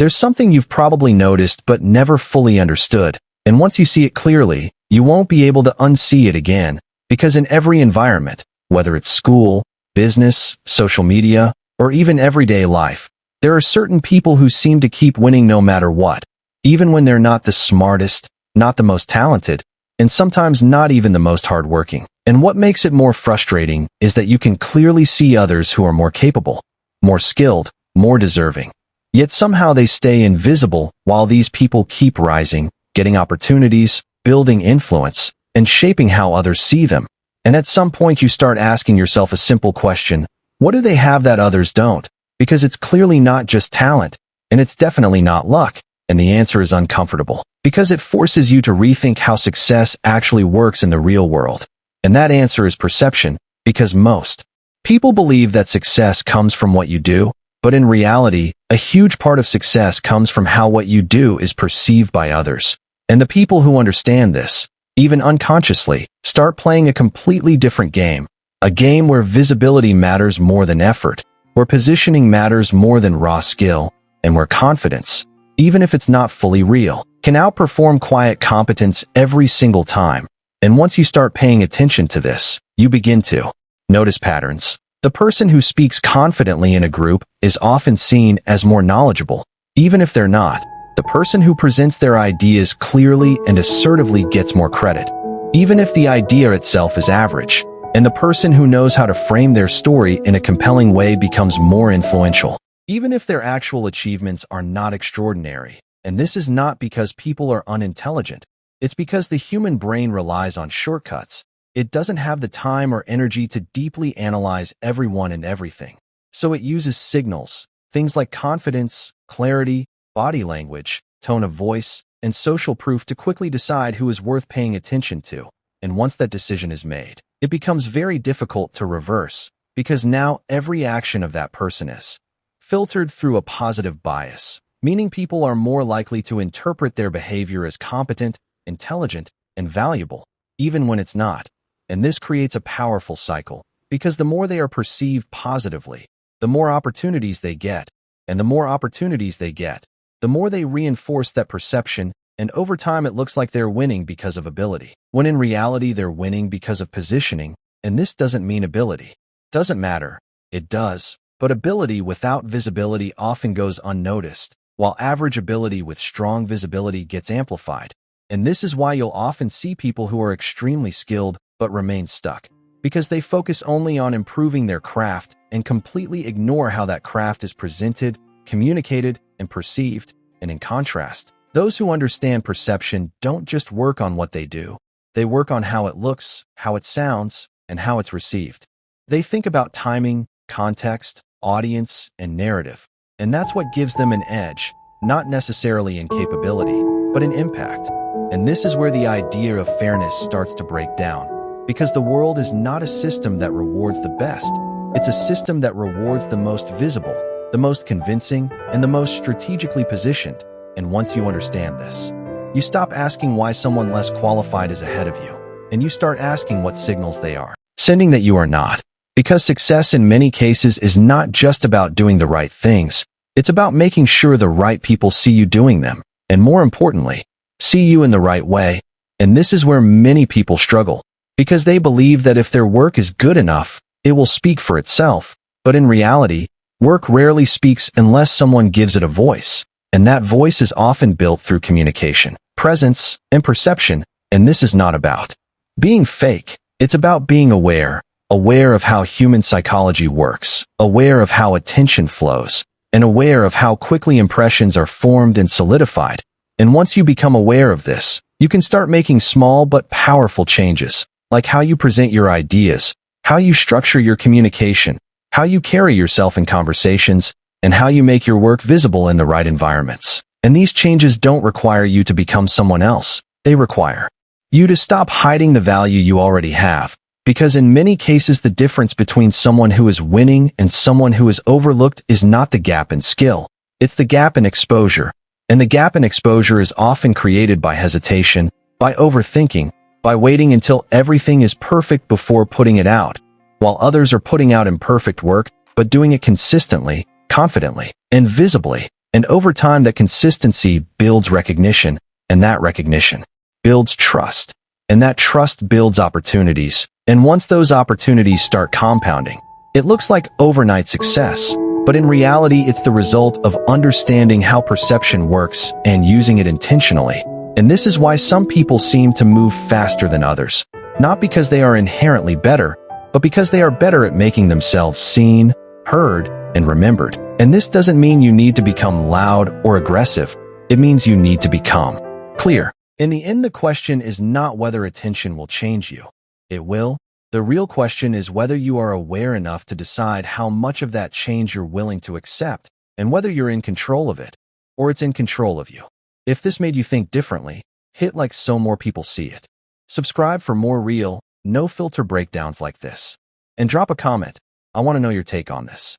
There's something you've probably noticed but never fully understood, and once you see it clearly, you won't be able to unsee it again, because in every environment, whether it's school, business, social media, or even everyday life, there are certain people who seem to keep winning no matter what, even when they're not the smartest, not the most talented, and sometimes not even the most hardworking. And what makes it more frustrating is that you can clearly see others who are more capable, more skilled, more deserving. Yet somehow they stay invisible while these people keep rising, getting opportunities, building influence, and shaping how others see them. And at some point you start asking yourself a simple question: what do they have that others don't? Because it's clearly not just talent, and it's definitely not luck. And the answer is uncomfortable, because it forces you to rethink how success actually works in the real world. And that answer is perception, because most people believe that success comes from what you do, but in reality, a huge part of success comes from how what you do is perceived by others. And the people who understand this, even unconsciously, start playing a completely different game. A game where visibility matters more than effort, where positioning matters more than raw skill, and where confidence, even if it's not fully real, can outperform quiet competence every single time. And once you start paying attention to this, you begin to notice patterns. The person who speaks confidently in a group is often seen as more knowledgeable, even if they're not. The person who presents their ideas clearly and assertively gets more credit, even if the idea itself is average. And the person who knows how to frame their story in a compelling way becomes more influential, even if their actual achievements are not extraordinary. And this is not because people are unintelligent. It's because the human brain relies on shortcuts. It doesn't have the time or energy to deeply analyze everyone and everything. So it uses signals, things like confidence, clarity, body language, tone of voice, and social proof to quickly decide who is worth paying attention to. And once that decision is made, it becomes very difficult to reverse, because now every action of that person is filtered through a positive bias, meaning people are more likely to interpret their behavior as competent, intelligent, and valuable, even when it's not. And this creates a powerful cycle, because the more they are perceived positively, the more opportunities they get, and the more opportunities they get, the more they reinforce that perception, and over time it looks like they're winning because of ability, when in reality they're winning because of positioning. And this doesn't mean ability doesn't matter. It does, but ability without visibility often goes unnoticed, while average ability with strong visibility gets amplified. And this is why you'll often see people who are extremely skilled but remain stuck, because they focus only on improving their craft and completely ignore how that craft is presented, communicated, and perceived. And in contrast, those who understand perception don't just work on what they do. They work on how it looks, how it sounds, and how it's received. They think about timing, context, audience, and narrative. And that's what gives them an edge, not necessarily in capability, but in impact. And this is where the idea of fairness starts to break down, because the world is not a system that rewards the best. It's a system that rewards the most visible, the most convincing, and the most strategically positioned. And once you understand this, you stop asking why someone less qualified is ahead of you, and you start asking what signals they are sending that you are not. Because success in many cases is not just about doing the right things. It's about making sure the right people see you doing them, and more importantly, see you in the right way. And this is where many people struggle, because they believe that if their work is good enough, it will speak for itself. But in reality, work rarely speaks unless someone gives it a voice. And that voice is often built through communication, presence, and perception. And this is not about being fake. It's about being aware of how human psychology works, aware of how attention flows, and aware of how quickly impressions are formed and solidified. And once you become aware of this, you can start making small but powerful changes, like how you present your ideas, how you structure your communication, how you carry yourself in conversations, and how you make your work visible in the right environments. And these changes don't require you to become someone else. They require you to stop hiding the value you already have. Because in many cases, the difference between someone who is winning and someone who is overlooked is not the gap in skill. It's the gap in exposure. And the gap in exposure is often created by hesitation, by overthinking, by waiting until everything is perfect before putting it out, while others are putting out imperfect work, but doing it consistently, confidently, and visibly. And over time, that consistency builds recognition, and that recognition builds trust. And that trust builds opportunities. And once those opportunities start compounding, it looks like overnight success. But in reality, it's the result of understanding how perception works and using it intentionally. And this is why some people seem to move faster than others. Not because they are inherently better, but because they are better at making themselves seen, heard, and remembered. And this doesn't mean you need to become loud or aggressive. It means you need to become clear. In the end, the question is not whether attention will change you. It will. The real question is whether you are aware enough to decide how much of that change you're willing to accept, and whether you're in control of it, or it's in control of you. If this made you think differently, hit like so more people see it. Subscribe for more real, no-filter breakdowns like this. And drop a comment. I want to know your take on this.